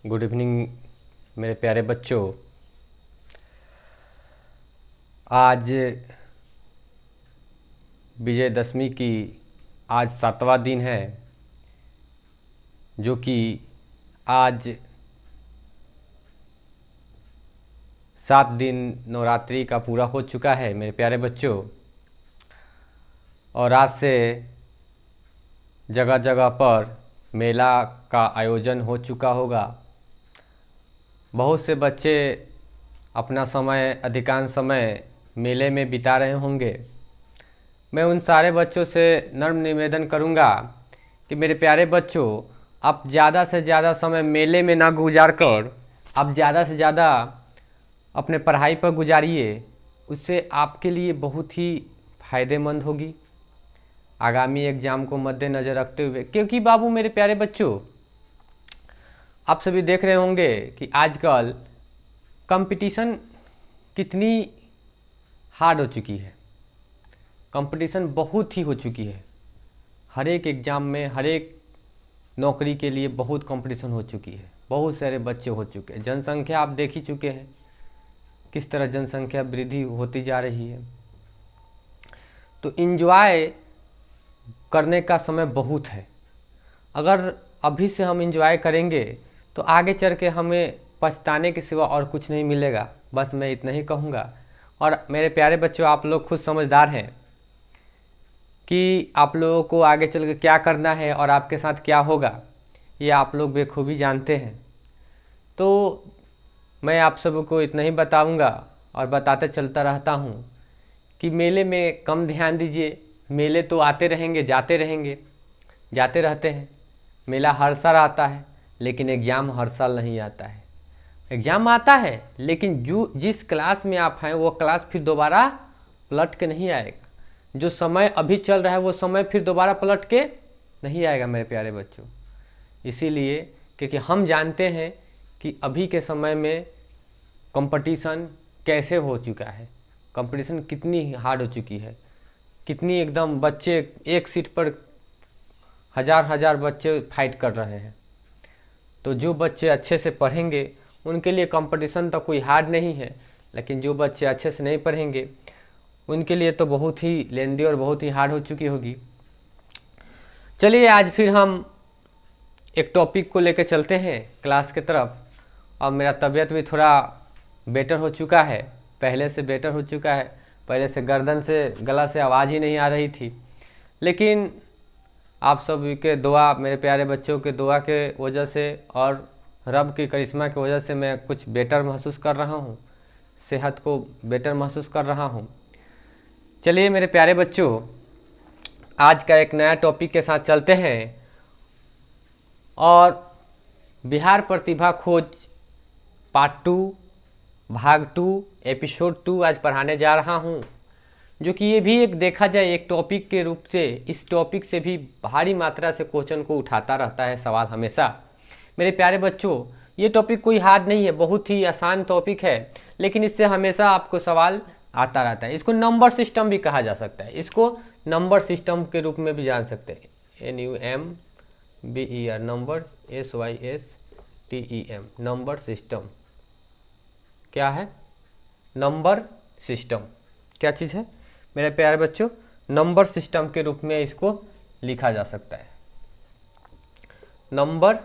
Good evening मेरे प्यारे बच्चों। आज विजयदशमी की आज 7वां दिन है, जो कि आज 7 दिन नवरात्रि का पूरा हो चुका है मेरे प्यारे बच्चों। और आज से जगह जगह पर मेला का आयोजन हो चुका होगा। बहुत से बच्चे अपना समय, अधिकांश समय मेले में बिता रहे होंगे। मैं उन सारे बच्चों से नम्र निवेदन करूंगा कि मेरे प्यारे बच्चों, आप ज़्यादा से ज़्यादा समय मेले में ना गुजार कर आप ज़्यादा से ज़्यादा अपने पढ़ाई पर गुजारिए। उससे आपके लिए बहुत ही फ़ायदेमंद होगी आगामी एग्ज़ाम को मद्देनज़र रखते हुए। क्योंकि बाबू मेरे प्यारे बच्चों, आप सभी देख रहे होंगे कि आजकल कंपटीशन कितनी हार्ड हो चुकी है। कंपटीशन बहुत ही हो चुकी है। हर एक एग्ज़ाम में, हर एक नौकरी के लिए बहुत कंपटीशन हो चुकी है। बहुत सारे बच्चे हो चुके हैं। जनसंख्या आप देख ही चुके हैं किस तरह जनसंख्या वृद्धि होती जा रही है। तो एंजॉय करने का समय बहुत है। अगर अभी से हम एंजॉय करेंगे तो आगे चल के हमें पछताने के सिवा और कुछ नहीं मिलेगा। बस मैं इतना ही कहूँगा। और मेरे प्यारे बच्चों, आप लोग खुद समझदार हैं कि आप लोगों को आगे चल के क्या करना है और आपके साथ क्या होगा, ये आप लोग बेखूबी जानते हैं। तो मैं आप सबको इतना ही बताऊंगा और बताते चलता रहता हूँ कि मेले में कम ध्यान दीजिए। मेले तो आते रहेंगे, जाते रहेंगे, जाते रहते हैं। मेला हर साल आता है, लेकिन एग्ज़ाम हर साल नहीं आता है। एग्ज़ाम आता है, लेकिन जिस क्लास में आप हैं वो क्लास फिर दोबारा पलट के नहीं आएगा। जो समय अभी चल रहा है वो समय फिर दोबारा पलट के नहीं आएगा मेरे प्यारे बच्चों। इसीलिए क्योंकि हम जानते हैं कि अभी के समय में कंपटीशन कैसे हो चुका है, कंपटीशन कितनी हार्ड हो चुकी है, कितनी एकदम बच्चे एक सीट पर हज़ार हज़ार बच्चे फाइट कर रहे हैं। तो जो बच्चे अच्छे से पढ़ेंगे उनके लिए कंपटीशन तो कोई हार्ड नहीं है, लेकिन जो बच्चे अच्छे से नहीं पढ़ेंगे उनके लिए तो बहुत ही लेंदी और बहुत ही हार्ड हो चुकी होगी। चलिए आज फिर हम एक टॉपिक को लेकर चलते हैं क्लास के तरफ। और मेरा तबीयत भी थोड़ा बेटर हो चुका है, पहले से बेटर हो चुका है। पहले से गर्दन से, गला से आवाज़ ही नहीं आ रही थी, लेकिन आप सब के दुआ, मेरे प्यारे बच्चों के दुआ के वजह से और रब की करिश्मा की वजह से मैं कुछ बेटर महसूस कर रहा हूँ, सेहत को बेटर महसूस कर रहा हूँ। चलिए मेरे प्यारे बच्चों, आज का एक नया टॉपिक के साथ चलते हैं। और बिहार प्रतिभा खोज पार्ट 2 भाग 2 एपिसोड 2 आज पढ़ाने जा रहा हूँ, जो कि ये भी एक देखा जाए एक टॉपिक के रूप से, इस टॉपिक से भी भारी मात्रा से क्वेश्चन को उठाता रहता है सवाल हमेशा। मेरे प्यारे बच्चों, ये टॉपिक कोई हार्ड नहीं है, बहुत ही आसान टॉपिक है, लेकिन इससे हमेशा आपको सवाल आता रहता है। इसको नंबर सिस्टम भी कहा जा सकता है, इसको नंबर सिस्टम के रूप में भी जान सकते हैं। NUMBER, number, SYSTEM, number system. क्या है नंबर सिस्टम? क्या चीज़ है मेरे प्यारे बच्चों? नंबर सिस्टम के रूप में इसको लिखा जा सकता है। नंबर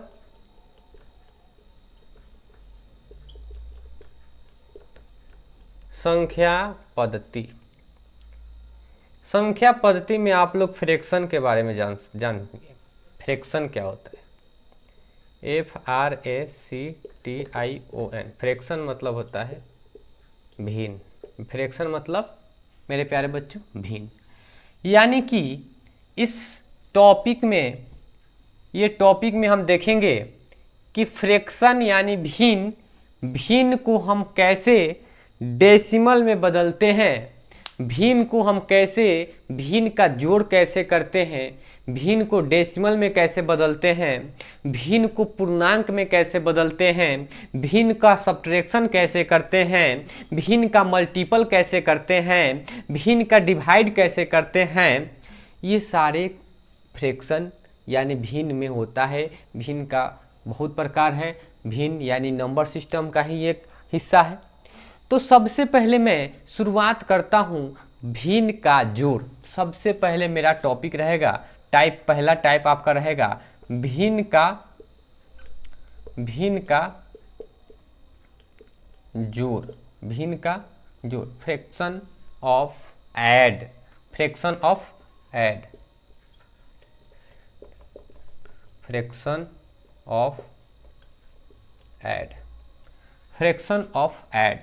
संख्या पद्धति। संख्या पद्धति में आप लोग फ्रैक्शन के बारे में जानेंगे। फ्रैक्शन क्या होता है? FRACTION। फ्रैक्शन मतलब होता है भिन्न। फ्रैक्शन मतलब मेरे प्यारे बच्चों भिन्न। यानी कि इस टॉपिक में, ये टॉपिक में हम देखेंगे कि फ्रैक्शन यानी भिन्न, भिन्न को हम कैसे डेसिमल में बदलते हैं, भिन्न को हम कैसे, भिन्न का जोड़ कैसे करते हैं, भिन्न को डेसिमल में कैसे बदलते हैं, भिन्न को पूर्णांक में कैसे बदलते हैं, भिन्न का सब्ट्रैक्शन कैसे करते हैं, भिन्न का मल्टीपल कैसे करते हैं, भिन्न का डिवाइड कैसे करते हैं। ये सारे फ्रैक्शन यानी भिन्न में होता है। भिन्न का बहुत प्रकार है, भिन्न यानी नंबर सिस्टम का ही एक हिस्सा है। तो सबसे पहले मैं शुरुआत करता हूँ भिन्न का जोड़। सबसे पहले मेरा टॉपिक रहेगा टाइप, पहला टाइप आपका रहेगा भिन्न का जोड़, भिन्न का जोड़, fraction of add, fraction of add, fraction of add, fraction of add,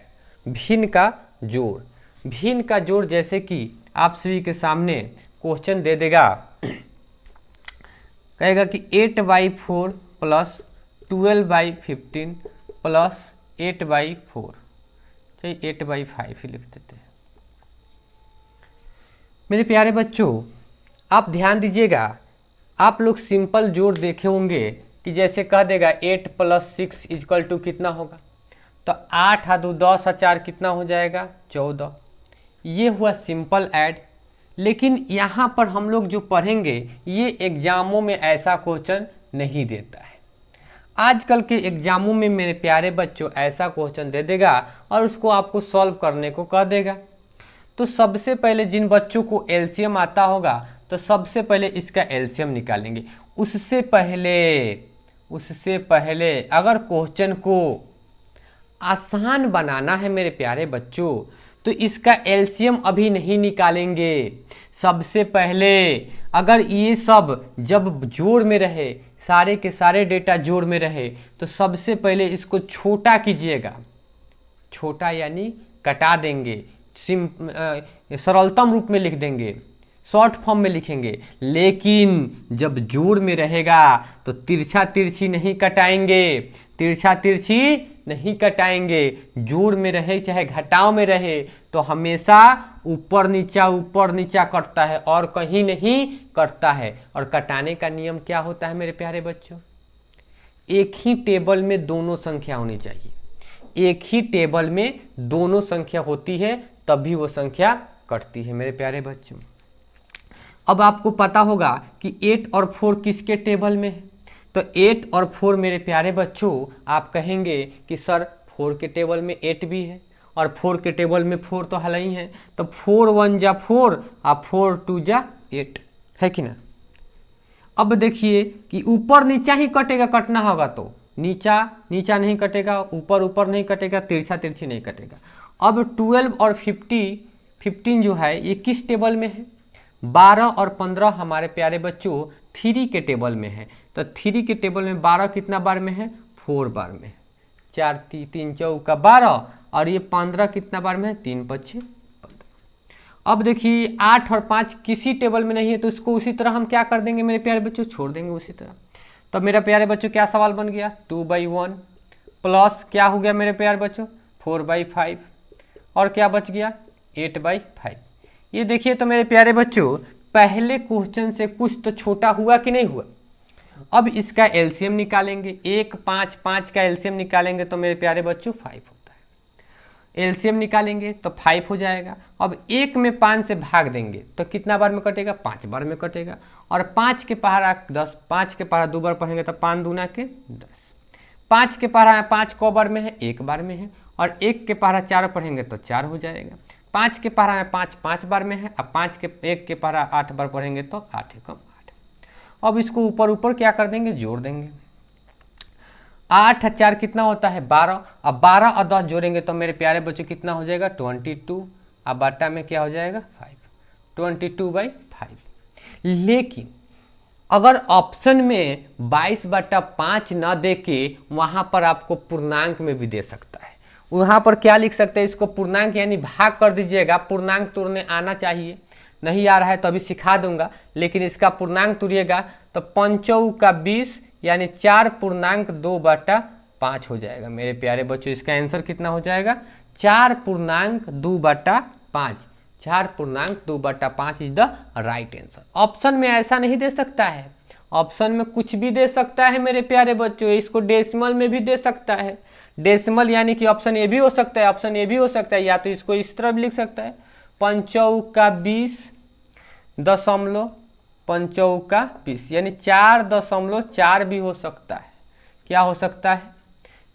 भिन्न का जोड़। भिन्न का जोड़ जैसे कि आप सभी के सामने क्वेश्चन दे देगा, कहेगा कि 8/4 प्लस 12/15 प्लस 8/4, चलिए 8/5 ही लिख देते हैं। मेरे प्यारे बच्चों आप ध्यान दीजिएगा, आप लोग सिंपल जोड़ देखे होंगे कि जैसे कह देगा 8 + 6 = कितना होगा, तो 8 × 2 10 × 4 कितना हो जाएगा 14। ये हुआ सिंपल ऐड। लेकिन यहाँ पर हम लोग जो पढ़ेंगे ये एग्जामों में ऐसा क्वेश्चन नहीं देता है। आजकल के एग्जामों में मेरे प्यारे बच्चों ऐसा क्वेश्चन दे देगा और उसको आपको सॉल्व करने को कह देगा। तो सबसे पहले जिन बच्चों को एलसीएम आता होगा तो सबसे पहले इसका एलसीएम निकालेंगे। उससे पहले अगर क्वेश्चन को आसान बनाना है मेरे प्यारे बच्चों तो इसका एलसीएम अभी नहीं निकालेंगे। सबसे पहले अगर ये सब जब जोड़ में रहे, सारे के सारे डेटा जोड़ में रहे, तो सबसे पहले इसको छोटा कीजिएगा। छोटा यानी कटा देंगे, सरलतम रूप में लिख देंगे, शॉर्ट फॉर्म में लिखेंगे। लेकिन जब जोड़ में रहेगा तो तिरछा तिरछी नहीं कटाएंगे, तिरछा तिरछी नहीं कटाएंगे। जोड़ में रहे चाहे घटाव में रहे तो हमेशा ऊपर नीचा कटता है और कहीं नहीं कटता है। और कटाने का नियम क्या होता है मेरे प्यारे बच्चों, एक ही टेबल में दोनों संख्या होनी चाहिए। एक ही टेबल में दोनों संख्या होती है तभी वो संख्या कटती है मेरे प्यारे बच्चों। अब आपको पता होगा कि 8 और 4 किसके टेबल में है, तो 8 और 4 मेरे प्यारे बच्चों आप कहेंगे कि सर 4 के टेबल में 8 भी है और 4 के टेबल में 4 तो हल ही है, तो 4 × 1 = 4 और 4 × 2 = 8 है कि ना। अब देखिए कि ऊपर नीचा ही कटेगा, कटना होगा तो नीचा नहीं कटेगा, ऊपर नहीं कटेगा, तिरछा तिरछी नहीं कटेगा। अब 12 और 15 जो है ये किस टेबल में है, 12 और 15 हमारे प्यारे बच्चों 3 के टेबल में है। तो 3 के टेबल में 12 कितना बार में है, 4 बार में है। 4 3 चौका 12 और ये 15 कितना बार में है, 3 × 5 = 15। अब देखिए 8 और 5 किसी टेबल में नहीं है तो उसको उसी तरह हम क्या कर देंगे मेरे प्यारे बच्चों, छोड़ देंगे उसी तरह। तो मेरा प्यारे बच्चों क्या सवाल बन गया, 2/1 प्लस क्या हो गया मेरे प्यारे बच्चों 4/5 और क्या बच गया 8/5। ये देखिए तो मेरे प्यारे बच्चों पहले क्वेश्चन से कुछ तो छोटा हुआ कि नहीं हुआ। अब इसका एलसीएम निकालेंगे, 1 5 5 का एलसीएम निकालेंगे तो मेरे प्यारे बच्चों 5 होता है। एलसीएम निकालेंगे तो 5 हो जाएगा। अब 1 में 5 से भाग देंगे तो कितना बार में कटेगा, 5 बार में कटेगा। और 5 के पहाड़ा 10, 5 के पहाड़ा 2 बार पढ़ेंगे तो 5 दूना के 10। 5 के पहाड़ा 5 को बार में है, 1 बार में है। और 1 के पहाड़ा 4 पढ़ेंगे तो 4 हो जाएगा। 5 के पहाड़ा में 5 बार में है। अब 1 के पहाड़ा 8 बार पढ़ेंगे तो 8 × 8। अब इसको ऊपर क्या कर देंगे, जोड़ देंगे। 8 और 4 कितना होता है 12। अब 12 और 10 जोड़ेंगे तो मेरे प्यारे बच्चों कितना हो जाएगा 22। अब बाटा में क्या हो जाएगा 5, 22/5। लेकिन अगर ऑप्शन में 22/5 ना दे के वहाँ पर आपको पूर्णांक में भी दे सकता है। वहाँ पर क्या लिख सकते हैं, इसको पूर्णांक यानी भाग कर दीजिएगा। पूर्णांक तोड़ने आना चाहिए, नहीं आ रहा है तो अभी सिखा दूंगा। लेकिन इसका पूर्णांक तोड़िएगा तो 5 का 20 यानी 4.2/5 हो जाएगा। मेरे प्यारे बच्चों इसका आंसर कितना हो जाएगा 4.2/5। 4.2/5 is the right answer. Option में ऐसा नहीं दे सकता है, ऑप्शन में कुछ भी दे सकता है मेरे प्यारे बच्चों। इसको डेसिमल में भी दे सकता है। डेसिमल यानी कि ऑप्शन ए भी हो सकता है, ऑप्शन ए भी हो सकता है, या तो इसको इस तरह भी लिख सकता है 5 का 20 दशमलव 5 का 20 यानी 4.4 भी हो सकता है। क्या हो सकता है?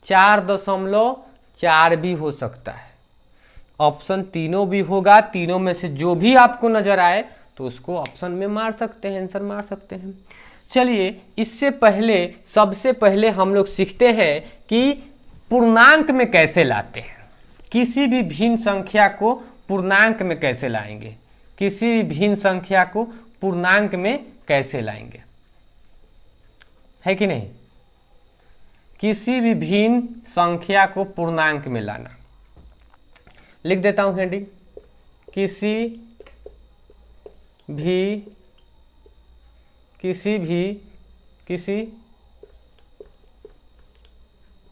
4.4 भी हो सकता है। ऑप्शन तीनों भी होगा, तीनों में से जो भी आपको नजर आए तो उसको ऑप्शन में मार सकते हैं, आंसर मार सकते हैं। चलिए, इससे पहले सबसे पहले हम लोग सीखते हैं कि पूर्णांक में कैसे लाते हैं। किसी भी भिन्न संख्या को पूर्णांक में कैसे लाएंगे, किसी भी भिन्न संख्या को पूर्णांक में कैसे लाएंगे, है कि नहीं? किसी भी भिन्न संख्या को पूर्णांक में लाना, लिख देता हूं हेडिंग, किसी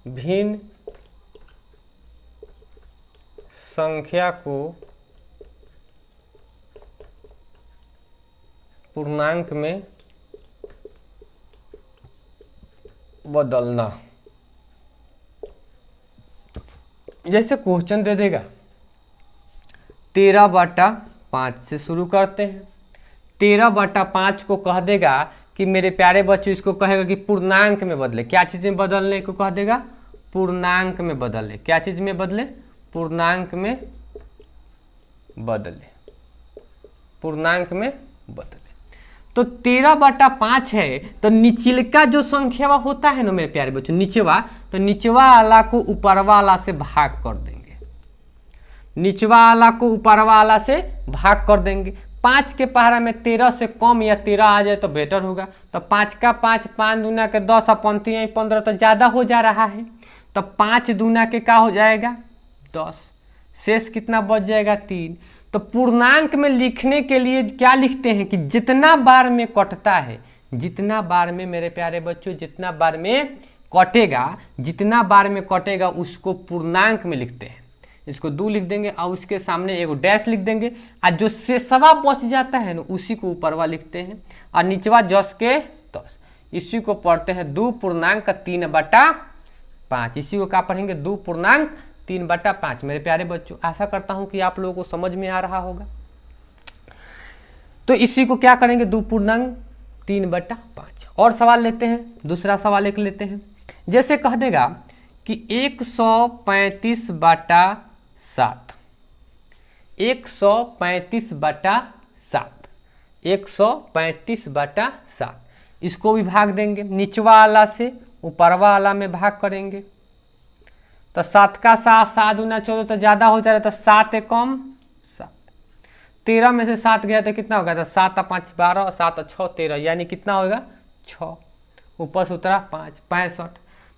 भिन्न संख्या को पूर्णांक में बदलना। जैसे क्वेश्चन दे देगा 13/5 से शुरू करते हैं। 13/5 को कह देगा कि मेरे प्यारे बच्चों, इसको कहेगा कि पूर्णांक में बदले। क्या चीज में बदलने को कह देगा? पूर्णांक में बदले। क्या चीज में बदले? पूर्णांक में बदले, पूर्णांक में बदले। तो 13/5 है, तो निचलका जो संख्या होता है ना मेरे प्यारे बच्चों, नीचवा, तो निचवा वाला को ऊपर वाला से भाग कर देंगे, निचवा वाला को ऊपर वाला से भाग कर देंगे। 5 के पहाड़ा में 13 से कम या 13 आ जाए तो बेटर होगा। तो 5 का 5, 5 दूना के 10 और 15 तो ज्यादा हो जा रहा है। तो 5 दूना के क्या हो जाएगा? 10। शेष कितना बच जाएगा? 3। तो पूर्णांक में लिखने के लिए क्या लिखते हैं कि जितना बार में कटता है, जितना बार में मेरे प्यारे बच्चों, जितना बार में कटेगा, जितना बार में कटेगा उसको पूर्णांक में लिखते हैं। इसको 2 लिख देंगे और उसके सामने एगो डैश लिख देंगे, और जो शेषवा बच जाता है ना उसी को ऊपरवा लिखते हैं, और नीचवा जस के 10। इसी को पढ़ते हैं 2 पूर्णांक 3/5। इसी को क्या पढ़ेंगे? 2 पूर्णांक 3/5। मेरे प्यारे बच्चों, आशा करता हूं कि आप लोगों को समझ में आ रहा होगा। तो इसी को क्या करेंगे? 2 पूर्णांक 3/5। और सवाल लेते हैं, दूसरा सवाल एक लेते हैं। जैसे कह देगा कि 135/7, 135/7, 135/7, इसको भी भाग देंगे, निचवा वाला से ऊपरवा वाला में भाग करेंगे। तो 7 का 7, 7 दूना 14 तो ज्यादा हो जा रहा है, तो 7 कम 7। 13 में से 7 गया तो कितना होगा? तो 7 और 5 12 और 7 और 6 13, यानी कितना होगा? 6। ऊपर से उतरा 5, 65।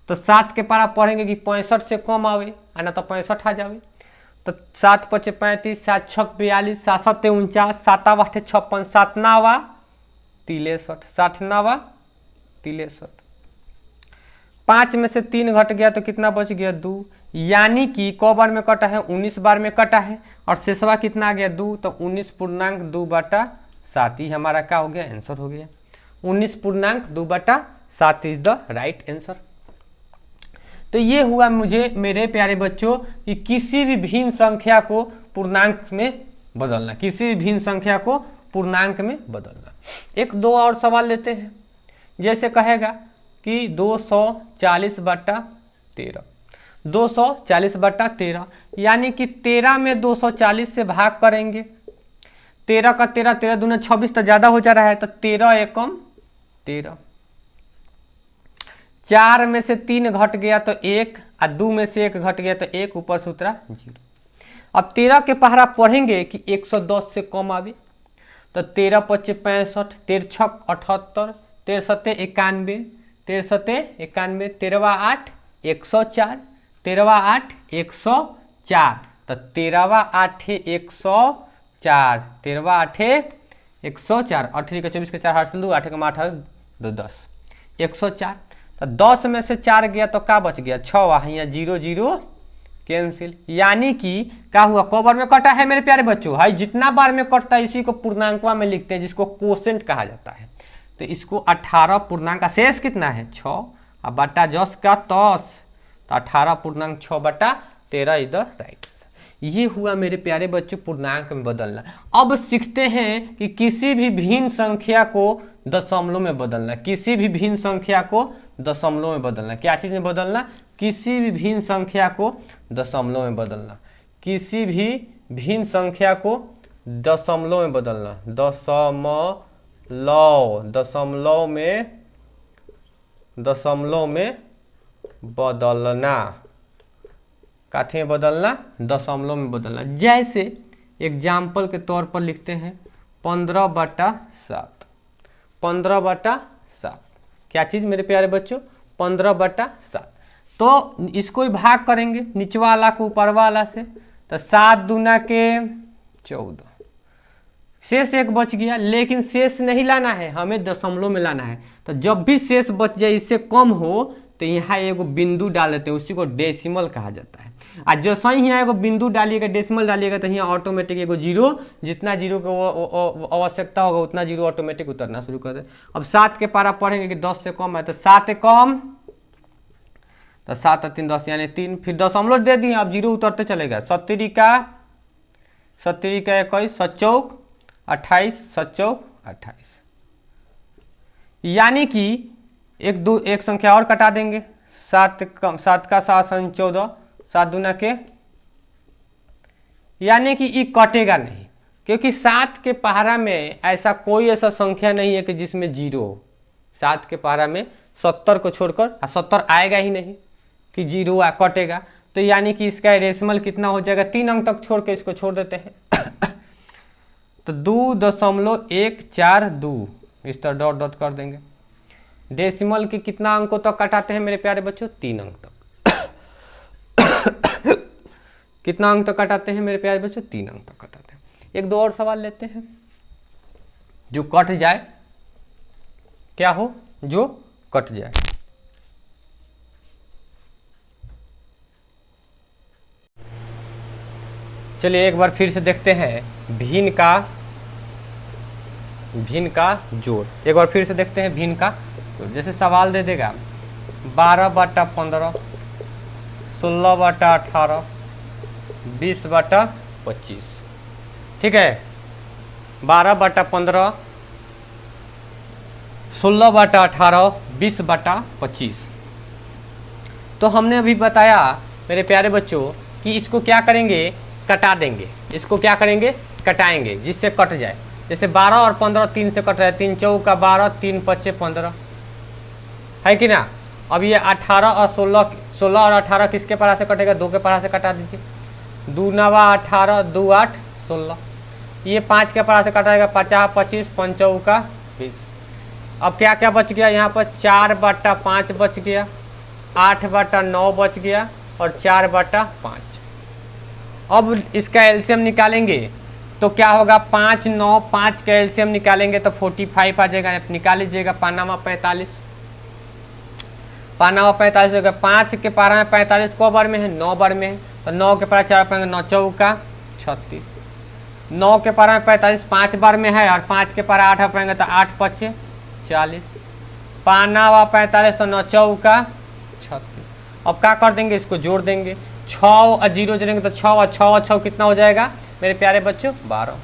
तो 7 के पारा पढ़ेंगे कि 65 से कम आवे, ना तो 65 आ जावे। तो 7 × 5 = 35, 7 × 6 = 42, 7 × 7 = 49, 7 × 8 = 56, 7 × 9 = 63, 7 × 9 = 63। 5 में से 3 घट गया तो कितना बच गया? 2। यानी कि क बार में कटा है? 19 बार में कटा है, और शेषवा कितना आ गया? 2। तो 19 पूर्णांक 2/7 ही हमारा क्या हो गया? आंसर हो गया। 19 पूर्णांक 2/7 इज द राइट आंसर। तो ये हुआ मुझे मेरे प्यारे बच्चों कि किसी भी भिन्न संख्या को पूर्णांक में बदलना, किसी भी भिन्न संख्या को पूर्णांक में बदलना। एक दो और सवाल लेते हैं। जैसे कहेगा कि 240/13, 240/13, यानी कि 13 में 240 से भाग करेंगे। 13 का 13, 13 दूना 26 तो ज्यादा हो जा रहा है, तो 13 एकम 13। 4 में से 3 घट गया तो 1, और 2 में से 1 घट गया तो 1, ऊपर से उतरा 0। अब 13 के पहरा पढ़ेंगे कि 110 से कम आवे। तो 13 × 5 = 65, 13 × 6 = 78, 13 × 7 = 91, 13 × 7 = 91, 13 × 8 = 104, 13 × 8 = 104। तो 13 × 8 = 104, 13 × 8 = 104। 8 का 24 का 4 हाथ से 2, 8 का 8 2 10, 104। तो 10 में से 4 गया तो क्या बच गया? 6। यहाँ 0 0 कैंसिल। यानी कि क्या हुआ? क बार में कटा है मेरे प्यारे बच्चों? हाई जितना बार में कटता है इसी को पूर्णांकवा में लिखते हैं, जिसको कोसेंट कहा जाता है। तो इसको 18 पूर्णांक का शेष कितना है? 6, और बटा 10 का 10, तो 18 पूर्णांक 6/13 इज द राइट। ये हुआ मेरे प्यारे बच्चों पूर्णांक में बदलना। अब सीखते हैं कि किसी भी भिन्न संख्या को दशमलव में बदलना, किसी भी भिन्न संख्या को दशमलव में बदलना। क्या चीज में बदलना? किसी भी भिन्न संख्या को दशमलव में बदलना, किसी भी भिन्न संख्या को दशमलव में बदलना, दशमलव में बदलना, काठी में बदलना, दशमलव में बदलना। जैसे एग्जाम्पल के तौर पर लिखते हैं 15/7, 15/7। क्या चीज मेरे प्यारे बच्चों? 15/7। तो इसको ही भाग करेंगे निचवा वाला को ऊपर वाला से, तो 7 दूना के 14, शेष 1 बच गया। लेकिन शेष नहीं लाना है, हमें दशमलव में लाना है। तो जब भी शेष बच जाए, इससे कम हो, तो यहाँ एगो बिंदु डाल देते हैं, उसी को डेसिमल कहा जाता है। आज जैसा ही यहाँ एगो बिंदु डालिएगा, डेसिमल डालिएगा, तो यहाँ ऑटोमेटिक एगो जीरो, जितना जीरो को आवश्यकता होगा उतना जीरो ऑटोमेटिक उतरना शुरू कर दे। अब 7 के पारा पढ़ेंगे कि 10 से कम है, तो 7 कम, तो 7 और 3 10 यानी 3, फिर दशमलव दे दिए, अब जीरो उतरते चलेगा। 70 का 21, 7 28, 7 28, यानी कि एक संख्या और कटा देंगे। 7 का 7 14, 7 दूना के, यानी कि ये कटेगा नहीं, क्योंकि 7 के पहाड़ा में ऐसा कोई ऐसा संख्या नहीं है कि जिसमें जीरो हो। 7 के पहाड़ा में 70 को छोड़कर 70 आएगा ही नहीं कि जीरो कटेगा। तो यानी कि इसका डेसिमल कितना हो जाएगा? 3 अंक तक छोड़ के इसको छोड़ देते हैं तो 2.142 इस तरह डॉट डॉट कर देंगे। डेसिमल के कितना अंकों तक कटाते हैं मेरे प्यारे बच्चों? 3 अंक तक। कितना अंक तक कटाते हैं मेरे प्यारे बच्चों? 3 अंक तक कटाते हैं। एक दो और सवाल लेते हैं जो कट जाए। क्या हो? जो कट जाए। चलिए एक बार फिर से देखते हैं भिन्न का जोड़। एक बार फिर से देखते हैं भिन्न का जोड़। जैसे सवाल दे देगा 12/15, 16/18, 20/25। ठीक है, 12/15, 16/18, 20/25। तो हमने अभी बताया मेरे प्यारे बच्चों कि इसको क्या करेंगे? कटा देंगे। इसको क्या करेंगे? कटाएंगे, जिससे कट जाए। जैसे 12 और 15 3 से कट रहा है, 3 चौका 12, 3 पच्चे 15, है कि ना। अब ये 18 और 16 और 18 किसके पारा से कटेगा? 2 के पारा से कटा दीजिए। 2 9 18, 2 8 16। ये 5 के पारा से कटाएगा, 50 25, 5 चौका 20। अब क्या क्या बच गया यहाँ पर? 4/5 बच गया, 8/9 बच गया और 4/5। अब इसका एलसीएम निकालेंगे तो क्या होगा? 5 9 5 का एलसीएम निकालेंगे तो 45 आ जाएगा। निकाल लीजिएगा। पानामा 45, पानामा 45 होगा। 5 के पारा में 45 को बार में है? 9 बार में है। तो 9 के पारा 4 पड़ेंगे, 9 चौका 36। 9 के पारा में 45 5 बार में है, और 5 के पारा 8 पड़ेंगे तो 8 पच्चे 40। पानावा 45 तो 9 चौका 36। अब क्या कर देंगे? इसको जोड़ देंगे। 6 और 0 जोड़ेंगे तो 6 और 6 और 6 कितना हो जाएगा मेरे प्यारे बच्चों? 12।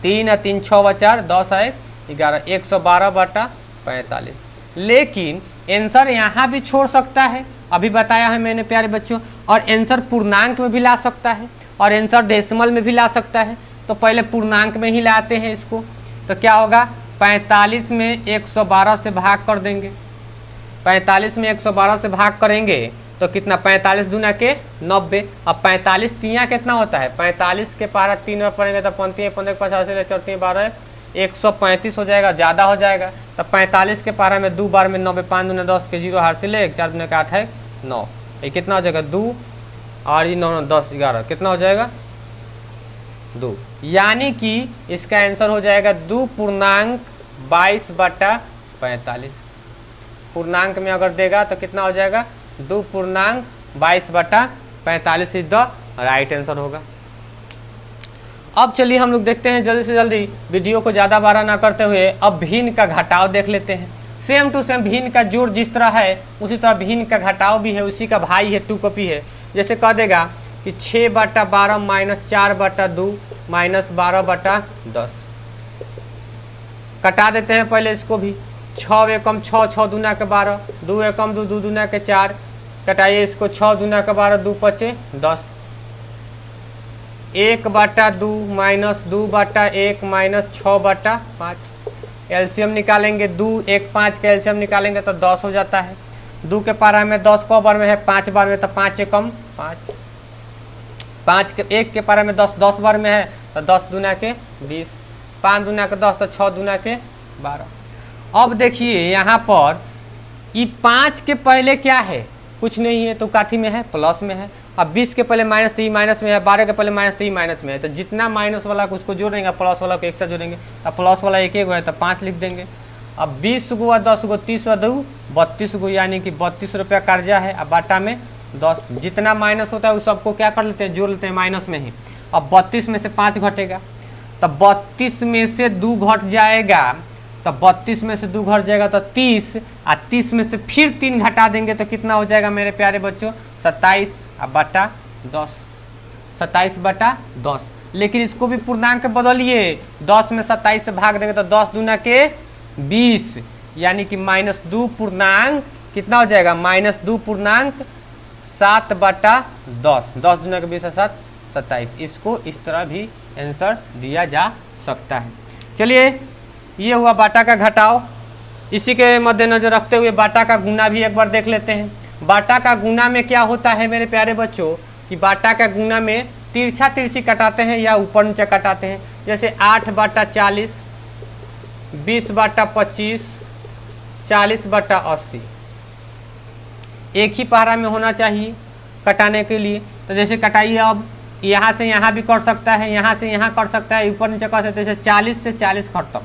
3 और 3 6 और 4 10 और 1 11, 112/45। लेकिन आंसर यहाँ भी छोड़ सकता है, अभी बताया है मैंने प्यारे बच्चों। और आंसर पूर्णांक में भी ला सकता है, और आंसर डेसिमल में भी ला सकता है। तो पहले पूर्णांक में ही लाते हैं इसको। तो क्या होगा? 45 में 112 से भाग कर देंगे। 45 में 112 से भाग करेंगे तो कितना? 45 दूना के 90। अब 45 तिया कितना होता है? 45 के पारा 3 और पड़ेंगे तो 15 15 85 चौथी 12 135 हो जाएगा, ज़्यादा हो जाएगा। तो 45 के पारा में 2 बार में 90, 5 दूना 10 के 0 हार से ले, 4 दूना का 8 है 9। ये कितना हो जाएगा? 2 और ये 9 10 11 कितना हो जाएगा? 2। यानी कि इसका आंसर हो जाएगा 2.22/45। पूर्णांक में अगर देगा तो कितना हो जाएगा? 2.22/45 इज द राइट आंसर होगा। अब चलिए हम लोग देखते हैं जल्दी से जल्दी, वीडियो को ज़्यादा बड़ा ना करते हुए, अब भिन्न का घटाव देख लेते हैं। सेम टू सेम भिन्न का जोड़ जिस तरह है उसी तरह भिन्न का घटाव भी है, उसी का भाई है, 2 कॉपी है। जैसे कह देगा कि 6/12 माइनस 4/2 माइनस 12/10। कटा देते हैं पहले इसको भी। 6 एकम 6, 6 दूना के 12, 2 एकम 2, 2 दूना के 4। कटाइए इसको, 6 दूना के 12, 2 पचे 10। 1/2 माइनस 2/1 माइनस 6/5। एलसीएम निकालेंगे, 2, 1, 5 का एलसीएम निकालेंगे तो 10 हो जाता है। 2 के पारा में 10 को बार में है, 5 बार में, तो 5 एकम 5। 5 के 1 के पारा में 10, 10 बार में है तो 10 दूना के 20, 5 दूना के 10 तो 6 दूना के 12। अब देखिए यहाँ पर ये 5 के पहले क्या है, कुछ नहीं है तो काठी में है, प्लस में है। अब 20 के पहले माइनस तो ये माइनस में है, 12 के पहले माइनस तो ये माइनस में है। तो जितना माइनस वाला को उसको जोड़ेंगे, प्लस वाला को एक साथ जोड़ेंगे, तो प्लस वाला एक है तो 5 लिख देंगे। अब 20 गो 10 गो 30 2 32 गो, यानी कि 32 रुपया कर्जा है। अब बाटा में 10, जितना माइनस होता है उस सबको क्या कर लेते हैं, जोड़ लेते हैं माइनस में ही। अब 32 में से 5 घटेगा, तो 32 में से 2 घट जाएगा, तो 32 में से 2 घट जाएगा तो 30, और 30 में से फिर 3 घटा देंगे तो कितना हो जाएगा मेरे प्यारे बच्चों, 27 बटा 10, 27/10। लेकिन इसको भी पूर्णांक बदलिए, 10 में 27 से भाग देंगे तो 10 दूना के 20, यानी कि -2 पूर्णांक कितना हो जाएगा, -2 पूर्णांक 7/10। 10 दूना के 20 7, 27। इसको इस तरह भी आंसर दिया जा सकता है। चलिए, ये हुआ बाटा का घटाव। इसी के मद्देनजर रखते हुए बाटा का गुना भी एक बार देख लेते हैं। बाटा का गुना में क्या होता है मेरे प्यारे बच्चों, कि बाटा का गुना में तिरछा तिरछी कटाते हैं या ऊपर नीचे कटाते हैं। जैसे 8/40, 20/25, 40/80 एक ही पहरा में होना चाहिए कटाने के लिए। तो जैसे कटाइए, अब यहाँ से यहाँ भी कर सकता है, यहाँ से यहाँ कर सकता है, ऊपर नीचे कर सकते हैं। जैसे 40 से 40 खत्म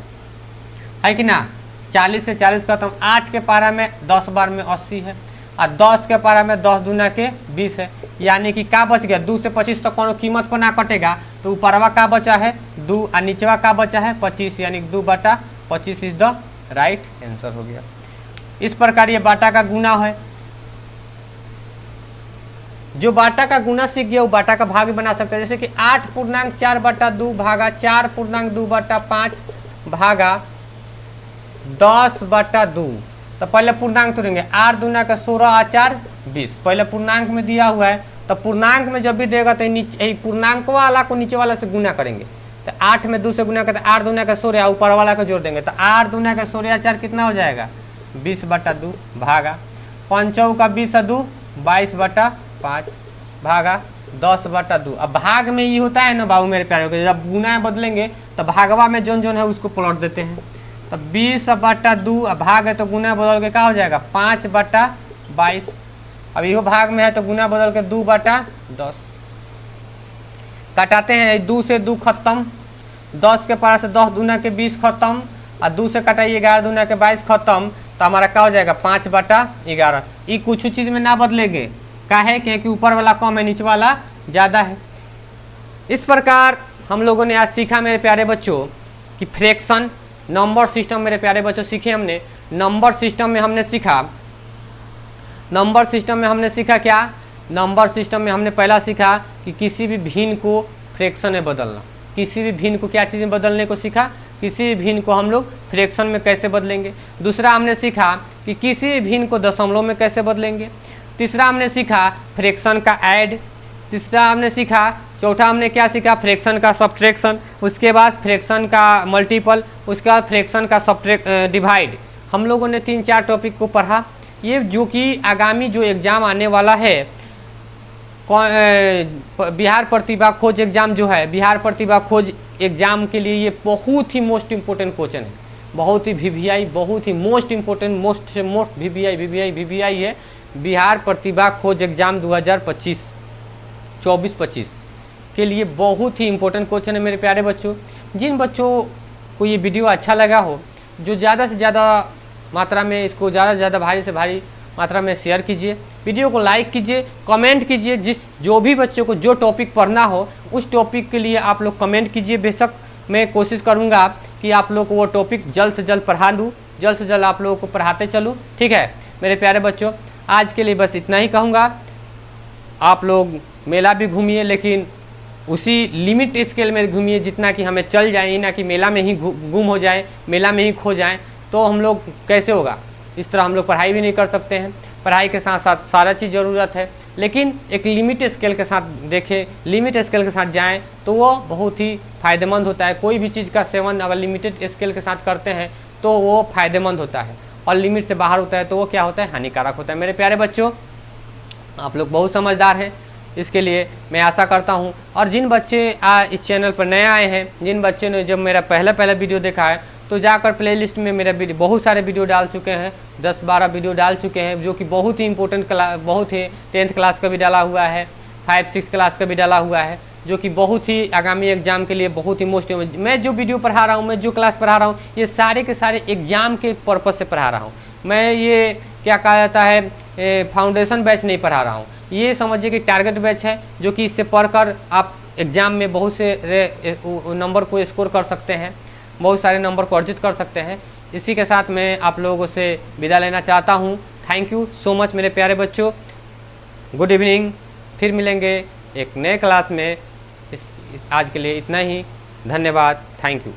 है कि ना, 40 से 40 खत्म। 8 के पारा में 10 बार में 80 है, और 10 के पारा में 10 दूना के 20 है, यानी कि का बच गया, 2 से 25 तो कोनो कीमत पर ना कटेगा, तो ऊपरवा का बचा है 2 और नीचवा का बचा है 25, यानी 2/25 इज द राइट आंसर हो गया। इस प्रकार ये बाटा का गुना है। जो बाटा का गुना सीख गया वो बाटा का भाग भी बना सकता है। जैसे कि 8.4/2 भागा 4.2/5 भागा 10/2। तो पहले पूर्णांक तोड़ेंगे, 8 दूना का 16 और 4 20। पहले पूर्णांक में दिया हुआ है, तो पूर्णांक में जब भी देगा तो नीचे पूर्णांक वाला को नीचे वाला से गुना करेंगे। तो 8 में 2 से गुना करते, 8 दूना का 16, ऊपर वाला को जोड़ देंगे, तो 8 दूना का 16 4 कितना हो जाएगा, 20/2 भागा 5 का 20/2 22/5 भागा 10/2। अब भाग में ये होता है ना बाबू मेरे प्यारे, जब गुना बदलेंगे तो भागवा में जोन जोन है उसको पलट देते हैं। तो 20/2 भाग है तो गुना बदल के क्या हो जाएगा 5/22। अब यो भाग में है तो गुना बदल के 2/10। कटाते हैं, 2 से 2 खत्म, 10 के पारा से 10 दूना के 20 खत्म, और 2 से कटाइए 11 दूना के 22 खत्म, तो हमारा क्या हो जाएगा 5/11। ये कुछ चीज़ में ना बदलेंगे, का है क्योंकि ऊपर वाला कम है नीचे वाला ज़्यादा है। इस प्रकार हम लोगों ने आज सीखा मेरे प्यारे बच्चों कि फ्रैक्शन नंबर सिस्टम मेरे प्यारे बच्चों सीखे हमने। नंबर सिस्टम में हमने सीखा, नंबर सिस्टम में हमने सीखा क्या, नंबर सिस्टम में हमने पहला सीखा कि किसी भी भिन्न को फ्रैक्शन में बदलना। किसी भी भिन्न को क्या चीज़ में बदलने को सीखा, किसी भी भिन्न को हम लोग फ्रैक्शन में कैसे बदलेंगे। दूसरा हमने सीखा कि किसी भी भिन्न को दशमलव में कैसे बदलेंगे। तीसरा हमने सीखा फ्रैक्शन का ऐड। तीसरा हमने सीखा, चौथा हमने क्या सीखा, फ्रैक्शन का सब्ट्रैक्शन। उसके बाद फ्रैक्शन का मल्टीपल, उसके बाद फ्रैक्शन का डिवाइड। हम लोगों ने 3-4 टॉपिक को पढ़ा। ये जो कि आगामी जो एग्ज़ाम आने वाला है, बिहार प्रतिभा खोज एग्ज़ाम जो है, बिहार प्रतिभा खोज एग्ज़ाम के लिए ये बहुत ही मोस्ट इम्पोर्टेंट क्वेश्चन है। बहुत ही वीवीआई, बहुत ही मोस्ट इम्पोर्टेंट, मोस्ट वीवीआई है। बिहार प्रतिभा खोज एग्ज़ाम 2025 24-25 के लिए बहुत ही इम्पोर्टेंट क्वेश्चन है मेरे प्यारे बच्चों। जिन बच्चों को ये वीडियो अच्छा लगा हो, जो ज़्यादा से ज़्यादा मात्रा में इसको ज़्यादा से ज़्यादा भारी से भारी मात्रा में शेयर कीजिए, वीडियो को लाइक कीजिए, कमेंट कीजिए। जो भी बच्चों को जो टॉपिक पढ़ना हो उस टॉपिक के लिए आप लोग कमेंट कीजिए। बेशक मैं कोशिश करूँगा कि आप लोग को वो टॉपिक जल्द से जल्द पढ़ा दूँ, जल्द से जल्द आप लोगों को पढ़ाते चलूँ। ठीक है मेरे प्यारे बच्चों, आज के लिए बस इतना ही कहूँगा। आप लोग मेला भी घूमिए, लेकिन उसी लिमिट स्केल में घूमिए जितना कि हमें चल जाए, ही ना कि मेला में ही गुम हो जाए, मेला में ही खो जाए। तो हम लोग कैसे होगा, इस तरह हम लोग पढ़ाई भी नहीं कर सकते हैं। पढ़ाई के साथ साथ सारा चीज़ ज़रूरत है, लेकिन एक लिमिट स्केल के साथ देखें, लिमिट स्केल के साथ जाएं तो वो बहुत ही फ़ायदेमंद होता है। कोई भी चीज़ का सेवन अगर लिमिटेड स्केल के साथ करते हैं तो वो फ़ायदेमंद होता है, और लिमिट से बाहर होता है तो वो क्या होता है, हानिकारक होता है। मेरे प्यारे बच्चों, आप लोग बहुत समझदार हैं, इसके लिए मैं आशा करता हूं। और जिन बच्चे इस चैनल पर नए आए हैं, जिन बच्चे ने जब मेरा पहला वीडियो देखा है, तो जाकर प्लेलिस्ट में मेरा वीडियो, बहुत सारे वीडियो डाल चुके हैं, 10-12 वीडियो डाल चुके हैं, जो कि बहुत ही इंपॉर्टेंट क्लास, बहुत ही 10th क्लास का भी डाला हुआ है, 5-6 क्लास का भी डाला हुआ है, जो कि बहुत ही आगामी एग्जाम के लिए बहुत ही मोस्ट। मैं जो वीडियो पढ़ा रहा हूँ, मैं जो क्लास पढ़ा रहा हूँ, ये सारे के सारे एग्जाम के पर्पज़ से पढ़ा रहा हूँ। मैं ये क्या कहा जाता है, फाउंडेशन बैच नहीं पढ़ा रहा हूँ। ये समझिए कि टारगेट बैच है, जो कि इससे पढ़कर आप एग्ज़ाम में बहुत से नंबर को स्कोर कर सकते हैं, बहुत सारे नंबर को अर्जित कर सकते हैं। इसी के साथ मैं आप लोगों से विदा लेना चाहता हूँ। थैंक यू सो मच मेरे प्यारे बच्चों, गुड इवनिंग। फिर मिलेंगे एक नए क्लास में। आज के लिए इतना ही, धन्यवाद, थैंक यू।